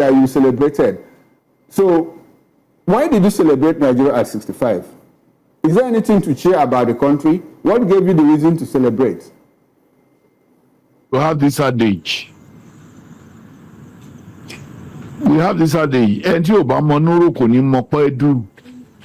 that you celebrated. So why did you celebrate Nigeria at 65? Is there anything to cheer about the country? What gave you the reason to celebrate? We have this adage.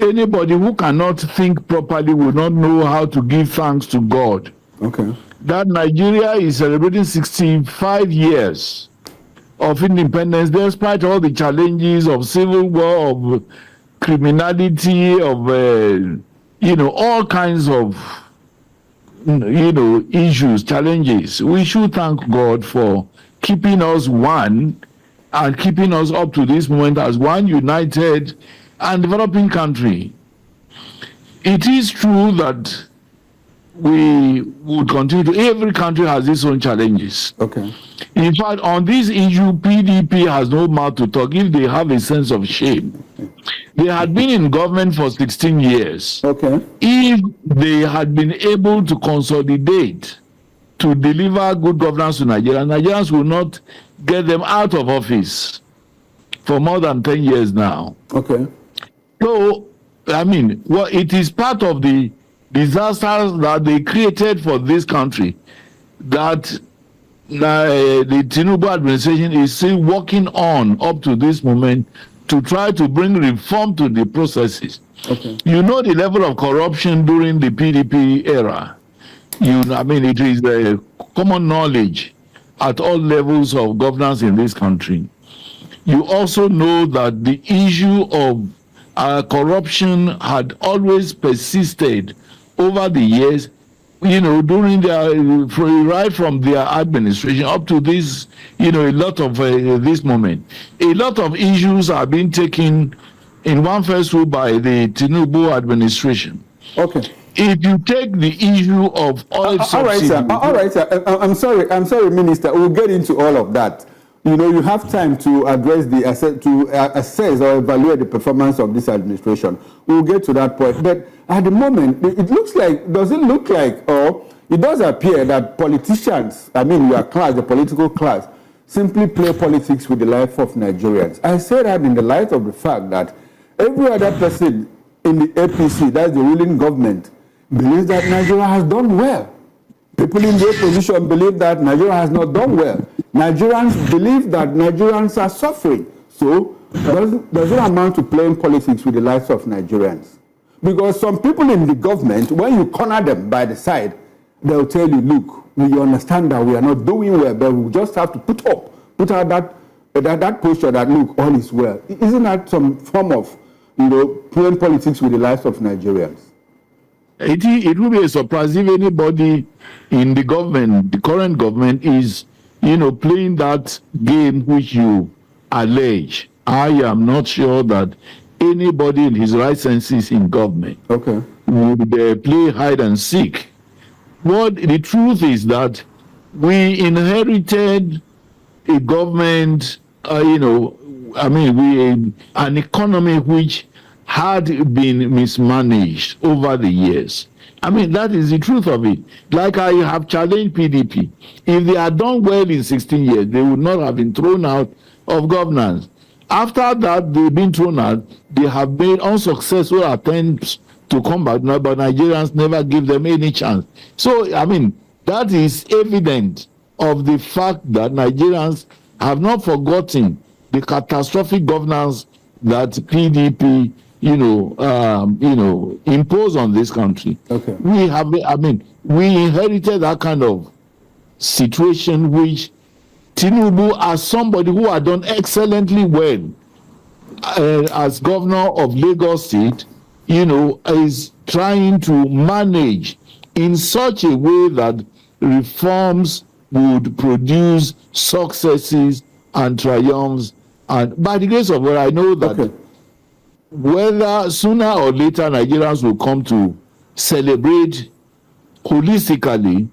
Anybody who cannot think properly will not know how to give thanks to God. Okay. That Nigeria is celebrating 65 years of independence, despite all the challenges of civil war, of criminality, of all kinds of issues, challenges. We should thank God for keeping us one and keeping us up to this moment as one united and developing country. It is true that we would continue to, every country has its own challenges. Okay. In fact, on this issue, PDP has no mouth to talk if they have a sense of shame. They had been in government for 16 years. Okay. If they had been able to consolidate to deliver good governance to Nigeria, Nigerians will not get them out of office for more than 10 years now. Okay. So, it is part of the disasters that they created for this country that the Tinubu administration is still working on up to this moment to try to bring reform to the processes. Okay. You know the level of corruption during the PDP era. It is common knowledge at all levels of governance in this country. You also know that the issue of corruption had always persisted over the years, during right from their administration up to this, a lot of this moment. A lot of issues are being taken in one fell swoop by the Tinubu administration. Okay. If you take the issue of oil subsidy... All right, sir. I'm sorry, Minister. We'll get into all of that. You have time to address assess or evaluate the performance of this administration. We'll get to that point. But at the moment, it does appear that politicians, your class, the political class, simply play politics with the life of Nigerians. I say that in the light of the fact that every other person in the APC, that's the ruling government, believes that Nigeria has done well. People in the opposition believe that Nigeria has not done well. Nigerians believe that Nigerians are suffering. So, does it amount to playing politics with the lives of Nigerians? Because some people in the government, when you corner them by the side, they'll tell you, look, we understand that we are not doing well, but we just have to put out that posture that, look, all is well. Isn't that some form of, playing politics with the lives of Nigerians? It will be a surprise if anybody in the government, the current government, is, playing that game which you allege. I am not sure that anybody in his right senses in government would play hide and seek. What the truth is that we inherited a government, an economy which had been mismanaged over the years. That is the truth of it. Like I have challenged PDP. If they had done well in 16 years, they would not have been thrown out of governance. After that, they've been thrown out. They have made unsuccessful attempts to come back, but Nigerians never give them any chance. So, that is evident of the fact that Nigerians have not forgotten the catastrophic governance that PDP impose on this country. Okay. We inherited that kind of situation which Tinubu, as somebody who had done excellently well as governor of Lagos State, is trying to manage in such a way that reforms would produce successes and triumphs. And by the grace of God, I know that whether sooner or later Nigerians will come to celebrate holistically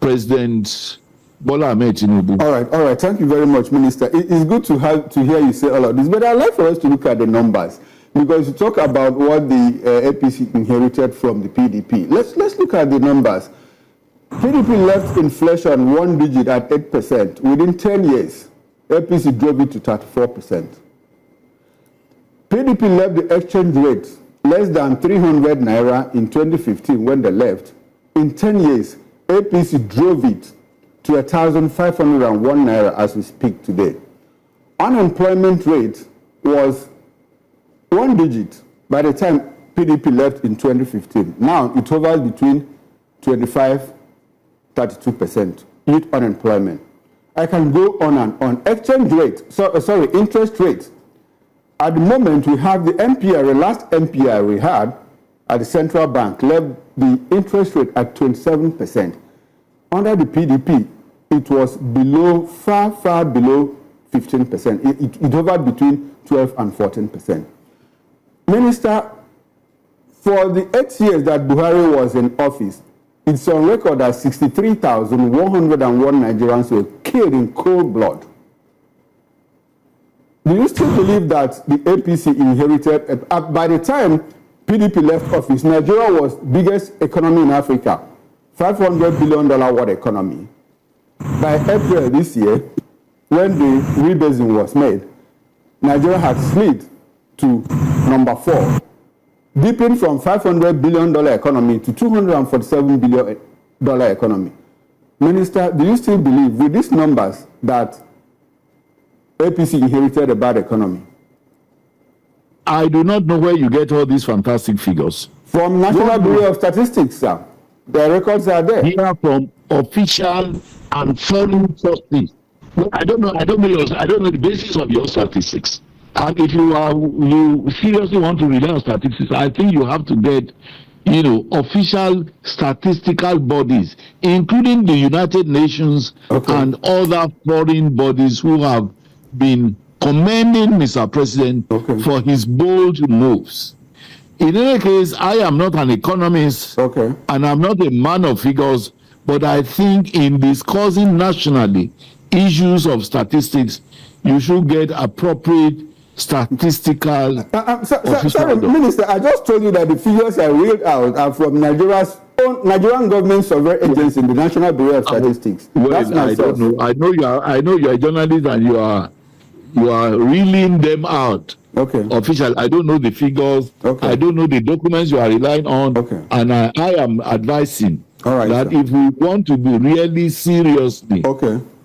President Bola Ahmed Tinubu. All right. Thank you very much, Minister. It's good to hear you say all of this, but I'd like for us to look at the numbers because you talk about what the APC inherited from the PDP. Let's look at the numbers. PDP left inflation one digit at 8% within 10 years. APC drove it to 34%. PDP left the exchange rate less than 300 naira in 2015 when they left. In 10 years, APC drove it to 1,501 naira as we speak today. Unemployment rate was 1 digit by the time PDP left in 2015. Now it hovers between 25-32% youth unemployment. I can go on and on. Exchange rate, interest rate. At the moment, we have the MPR, the last MPR we had at the central bank left the interest rate at 27%. Under the PDP, it was below, far below 15%. It hovered between 12 and 14%. Minister, for the 8 years that Buhari was in office, it's on record that 63,101 Nigerians were killed in cold blood. Do you still believe that the APC inherited, by the time PDP left office, Nigeria was the biggest economy in Africa, $500 billion world economy. By April this year, when the rebasing was made, Nigeria had slid to number 4, dipping from $500 billion economy to $247 billion economy. Minister, do you still believe with these numbers that APC inherited a bad economy? I do not know where you get all these fantastic figures. From National Bureau of Statistics, sir. The records are there. Here from official and foreign sources. I don't know the basis of your statistics. And if you seriously want to rely on statistics, I think you have to get, official statistical bodies, including the United Nations and other foreign bodies who have been commending Mr. President for his bold moves. In any case, I am not an economist and I'm not a man of figures, but I think in discussing nationally issues of statistics, you should get appropriate statistical. Sorry, Minister, I just told you that the figures I read out are from Nigeria's own Nigerian government survey agency, the National Bureau of Statistics. That's my source. Don't know. I know you are a journalist and you are reeling them out. Official. I don't know the figures. I don't know the documents you are relying on. And I am advising that if we want to be really seriously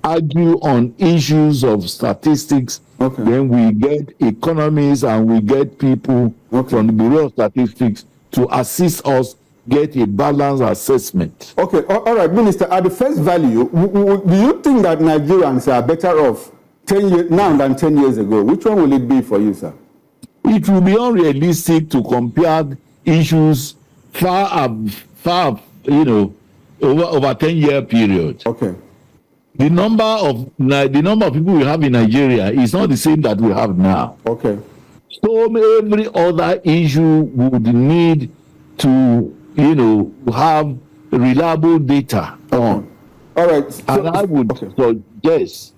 argue on issues of statistics, then we get economists and we get people from the Bureau of Statistics to assist us get a balanced assessment. All right, Minister, at the first value, do you think that Nigerians are better off 10 years now than 10 years ago? Which one will it be for you, sir? It will be unrealistic to compare issues far over 10-year period. The number of people we have in Nigeria is not the same that we have now. So every other issue would need to have reliable data on. All right. And I would suggest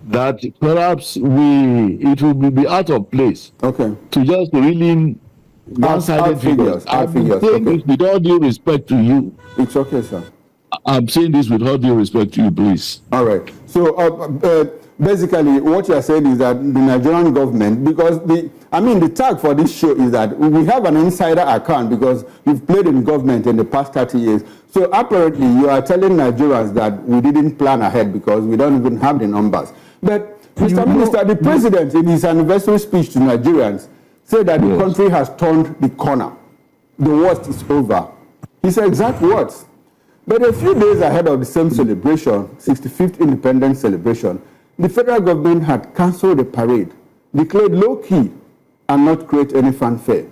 that perhaps it will be out of place to just really one-sided figures. I'm saying this with all due respect to you. It's okay, sir. I'm saying this with all due respect to you, please. All right. So basically, what you are saying is that the Nigerian government, because the tag for this show is that we have an insider account because you've played in government in the past 30 years. So apparently, you are telling Nigerians that we didn't plan ahead because we don't even have the numbers. But Mr. Minister, the president in his anniversary speech to Nigerians said that the country has turned the corner. The worst is over. His exact words. But a few days ahead of the same celebration, 65th independence celebration, the federal government had cancelled the parade, declared low-key, and not create any fanfare.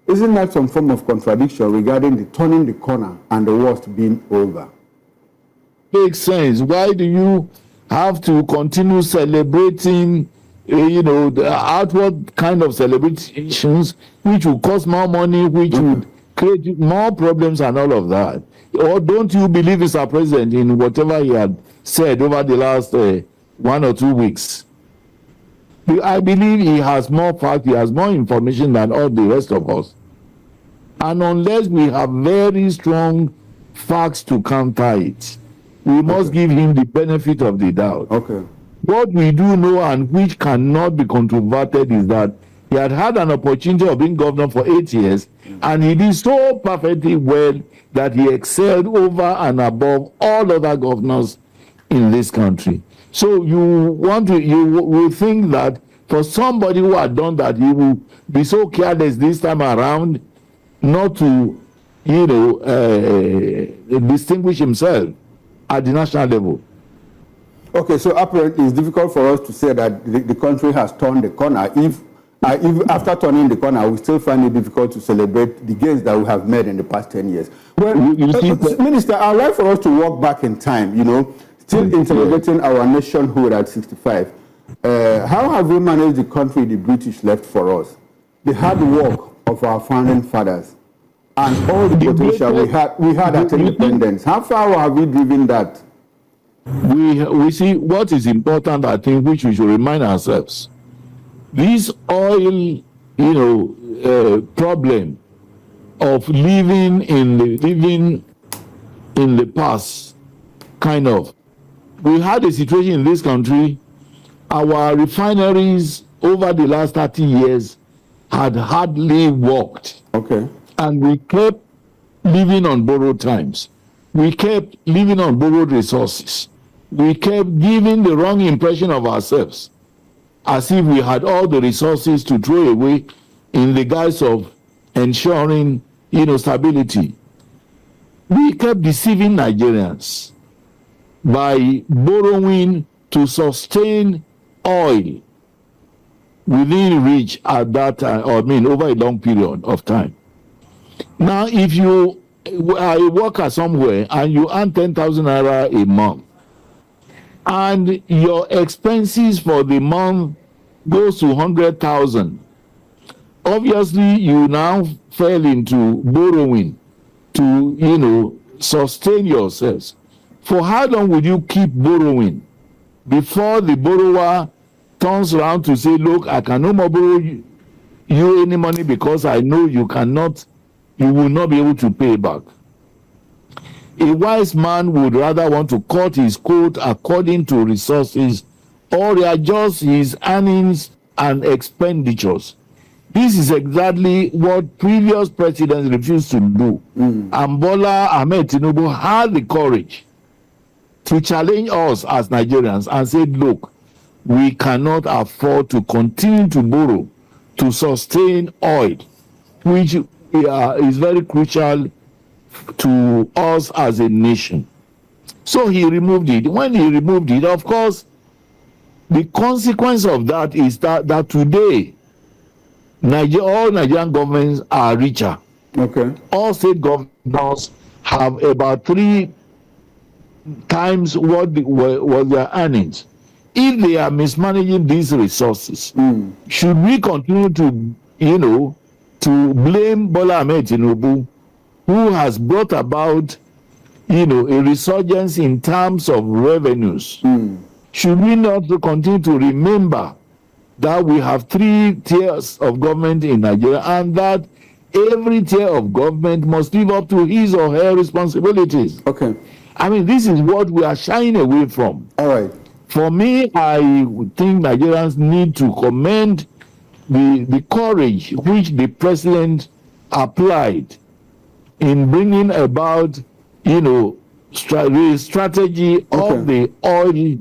Isn't that some form of contradiction regarding the turning the corner and the worst being over? Makes sense. Why do you have to continue celebrating, the outward kind of celebrations, which will cost more money, which would create more problems and all of that? Or don't you believe, Mr. President, in whatever he had said over the last 1 or 2 weeks? I believe he has more facts, he has more information than all the rest of us. And unless we have very strong facts to counter it, we must give him the benefit of the doubt. what we do know and which cannot be controverted is that he had an opportunity of being governor for 8 years, and he did so perfectly well that he excelled over and above all other governors in this country. So you will think that for somebody who had done that, he will be so careless this time around not to, distinguish himself at the national level. Okay, so apparently it's difficult for us to say that the country has turned the corner. If after turning the corner, we still find it difficult to celebrate the gains that we have made in the past 10 years. Well, Minister, I'd like for us to walk back in time, still interrogating our nationhood at 65. How have we managed the country the British left for us? The hard work of our founding fathers and all the potential we had at independence. How far have we driven that? We see what is important, I think, which we should remind ourselves. This oil, problem of living in the past, kind of. We had a situation in this country, our refineries over the last 30 years had hardly worked. Okay. And we kept living on borrowed times. We kept living on borrowed resources. We kept giving the wrong impression of ourselves, as if we had all the resources to throw away in the guise of ensuring, stability. We kept deceiving Nigerians by borrowing to sustain oil within reach at that time, over a long period of time. Now, if you are a worker somewhere and you earn 10,000 naira a month, and your expenses for the month goes to 100,000, obviously you now fell into borrowing to, sustain yourselves. For how long will you keep borrowing before the borrower turns around to say, look, I can no more borrow you any money because I know you will not be able to pay back? A wise man would rather want to cut his coat according to resources or readjust his earnings and expenditures. This is exactly what previous presidents refused to do. And Bola Ahmed Tinubu had the courage to challenge us as Nigerians and said, look, we cannot afford to continue to borrow to sustain oil, which is very crucial to us as a nation. So he removed it. When he removed it, of course, the consequence of that is that today, all Nigerian governments are richer. Okay. All state governors have about 3 times what was their earnings. If they are mismanaging these resources, should we continue to, to blame Bola Ahmed Tinubu, who has brought about, a resurgence in terms of revenues? Should we not continue to remember that we have 3 tiers of government in Nigeria, and that every tier of government must live up to his or her responsibilities? Okay. This is what we are shying away from. All right. For me, I would think Nigerians need to commend the courage which the president applied in bringing about, strategy of the oil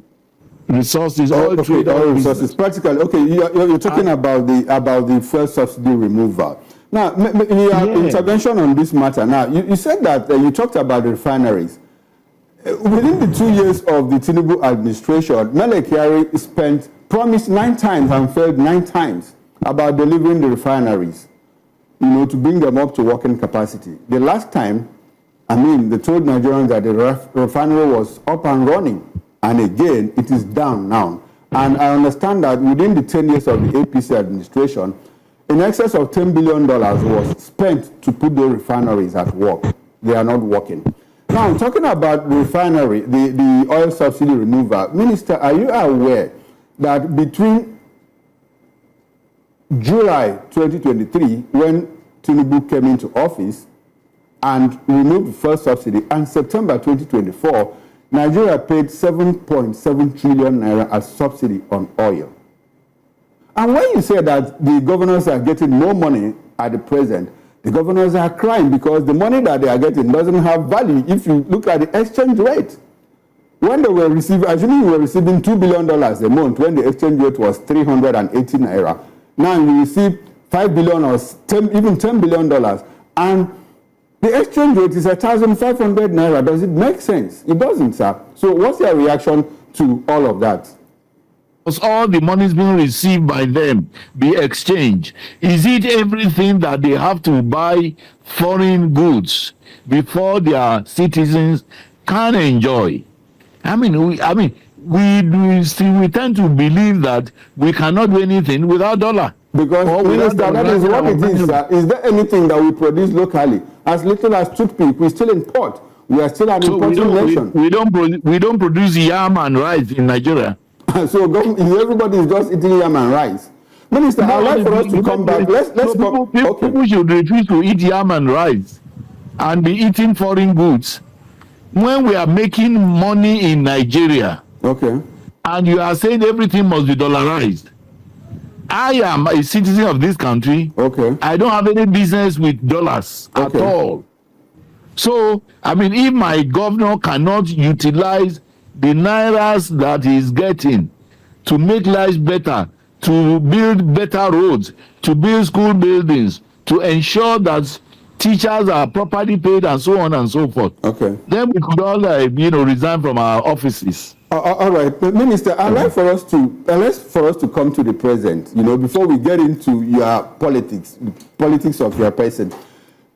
resources, oil resources. Practically, okay. You're talking about the first subsidy removal. Now, your intervention on this matter. Now, you said that you talked about the refineries. Within the 2 years of the Tinubu administration, Mele Kyari promised 9 times and failed 9 times about delivering the refineries, to bring them up to working capacity. The last time, they told Nigerians that the refinery was up and running. And again, it is down now. And I understand that within the 10 years of the APC administration, in excess of $10 billion was spent to put the refineries at work. They are not working. Now, talking about the refinery, the oil subsidy removal, Minister, are you aware that between July 2023, when Tinubu came into office and removed the first subsidy, and September 2024, Nigeria paid 7.7 trillion naira as subsidy on oil. And when you say that the governors are getting more money at the present, the governors are crying because the money that they are getting doesn't have value if you look at the exchange rate. When they were receiving, actually you were receiving $2 billion a month when the exchange rate was 380 naira. Now you receive $5 billion or even $10 billion, and the exchange rate is 1,500 naira. Does it make sense? It doesn't, sir. So what's your reaction to all of that? Because all the money is being received by them be exchanged. Is it everything that they have to buy foreign goods before their citizens can enjoy? We tend to believe that we cannot do anything without dollar. Because Minister, that is what it is, sir. Is there anything that we produce locally? As little as toothpick, we still import. We are still an importing nation. We don't produce yam and rice in Nigeria. So everybody is just eating yam and rice. Minister, I'd like for us to come back. People should refuse to eat yam and rice and be eating foreign goods. When we are making money in Nigeria, okay, and you are saying everything must be dollarized. I am a citizen of this country. Okay. I don't have any business with dollars at all. So, if my governor cannot utilize the nairas that he's getting to make lives better, to build better roads, to build school buildings, to ensure that teachers are properly paid and so on and so forth. Okay. Then we could all, resign from our offices. All right, Minister, I'd like for us to come to the present. Before we get into your politics, the politics of your person.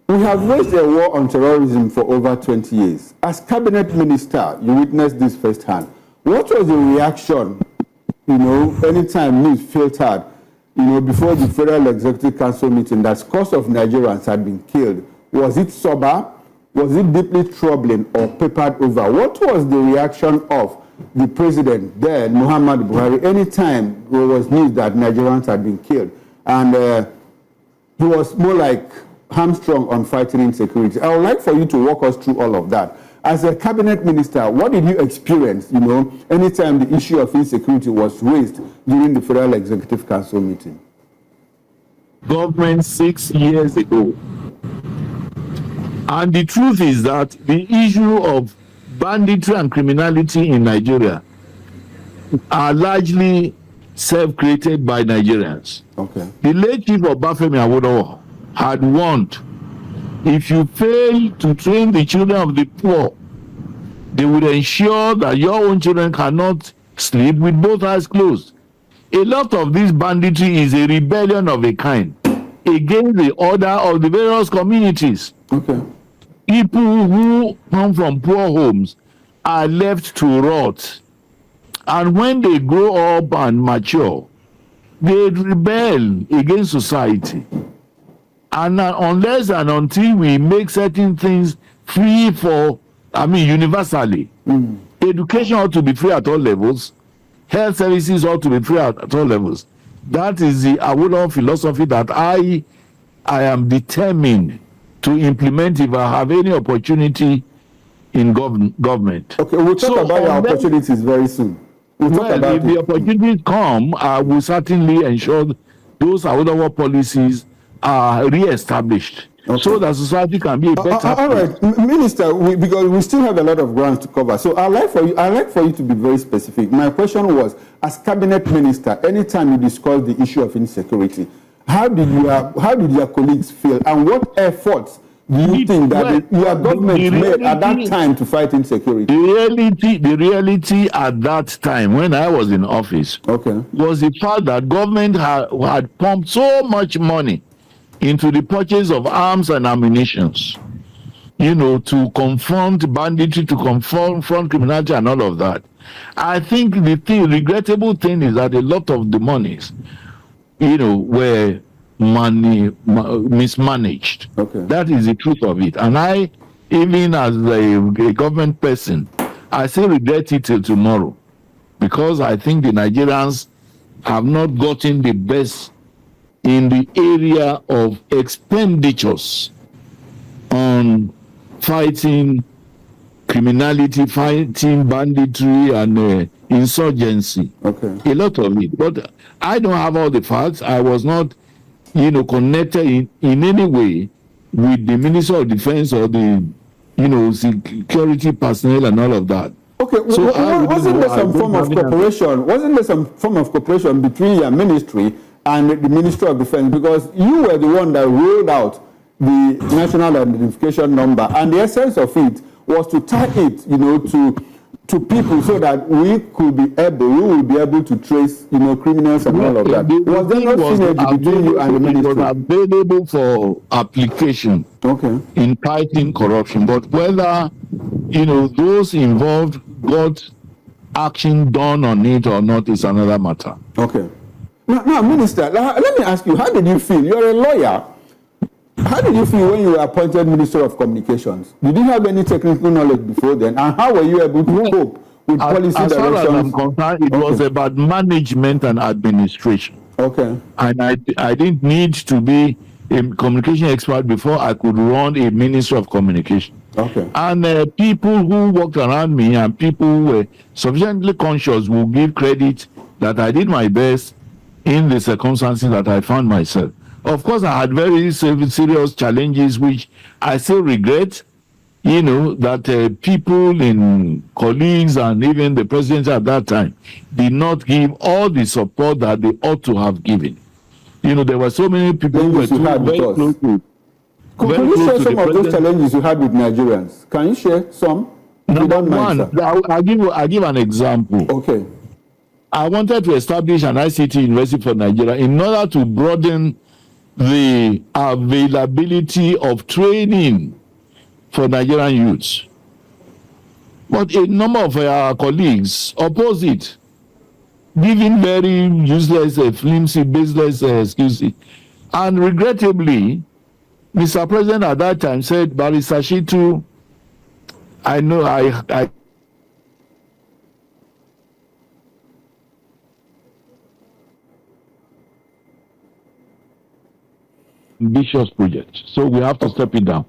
We have waged a war on terrorism for over 20 years. As cabinet minister, you witnessed this firsthand. What was the reaction, anytime news filtered, before the Federal Executive Council meeting that scores of Nigerians had been killed? Was it sober? Was it deeply troubling or papered over? What was the reaction of the president then, Muhammad Buhari, anytime there was news that Nigerians had been killed? And he was more like hamstrung on fighting insecurity. I would like for you to walk us through all of that. As a cabinet minister, what did you experience, anytime the issue of insecurity was raised during the Federal Executive Council meeting? Government 6 years ago. And the truth is that the issue of banditry and criminality in Nigeria are largely self-created by Nigerians. Okay. The late Chief of Bafemi Awolowo had warned, if you fail to train the children of the poor, they will ensure that your own children cannot sleep with both eyes closed. A lot of this banditry is a rebellion of a kind against the order of the various communities. Okay. People who come from poor homes are left to rot. And when they grow up and mature, they rebel against society. And unless and until we make certain things free universally, education ought to be free at all levels, health services ought to be free at all levels. That is the Awolowo philosophy that I am determined to implement if I have any opportunity in government. Okay, we'll talk about your opportunities very soon. If the opportunities come, I will certainly ensure those Awolowo policies are re-established, so that society can be a better. All right, Minister, because we still have a lot of ground to cover. So I'd like for you to be very specific. My question was, as cabinet minister, anytime you discuss the issue of insecurity, how did your colleagues feel, and what efforts do you think that your government made at that time to fight insecurity? The reality at that time, when I was in office, was the fact that government had pumped so much money into the purchase of arms and ammunition, to confront banditry, to confront criminality and all of that. I think the regrettable thing is that a lot of the monies, were mismanaged. Okay. That is the truth of it. And I, even as a government person, I still regret it till tomorrow, because I think the Nigerians have not gotten the best in the area of expenditures on fighting criminality, fighting banditry and insurgency. Okay. A lot of it. But I don't have all the facts. I was not, connected in any way with the Minister of Defense or the, security personnel and all of that. Okay, so wasn't there some form of cooperation? Wasn't there some form of cooperation between your ministry and the Ministry of Defense? Because you were the one that rolled out the national identification number, and the essence of it was to tie it, to people so that we will be able to trace, criminals and all of that. Was there no synergy between you and the ministry? It was available for application in fighting corruption, but whether, those involved got action done on it or not is another matter. Okay. Now, Minister, let me ask you, how did you feel? You're a lawyer. How did you feel when you were appointed Minister of Communications? Did you have any technical knowledge before then? And how were you able to cope with policy directions? As far as I'm concerned, it was about management and administration. Okay. And I didn't need to be a communication expert before I could run a Ministry of Communication. Okay. And people who worked around me and people who were sufficiently conscious will give credit that I did my best in the circumstances that I found myself. Of course, I had very serious challenges, which I still regret, that people in colleagues and even the president at that time did not give all the support that they ought to have given. There were so many people who were very close to. Could you share some of those challenges you had with Nigerians? Can you share some? Number one, I'll give an example. Okay. I wanted to establish an ICT university for Nigeria in order to broaden the availability of training for Nigerian youths. But a number of our colleagues oppose it, giving very useless, flimsy, baseless excuses. And regrettably, Mr. President at that time said, Barrister Shittu, I know I ambitious project, so we have to step it down.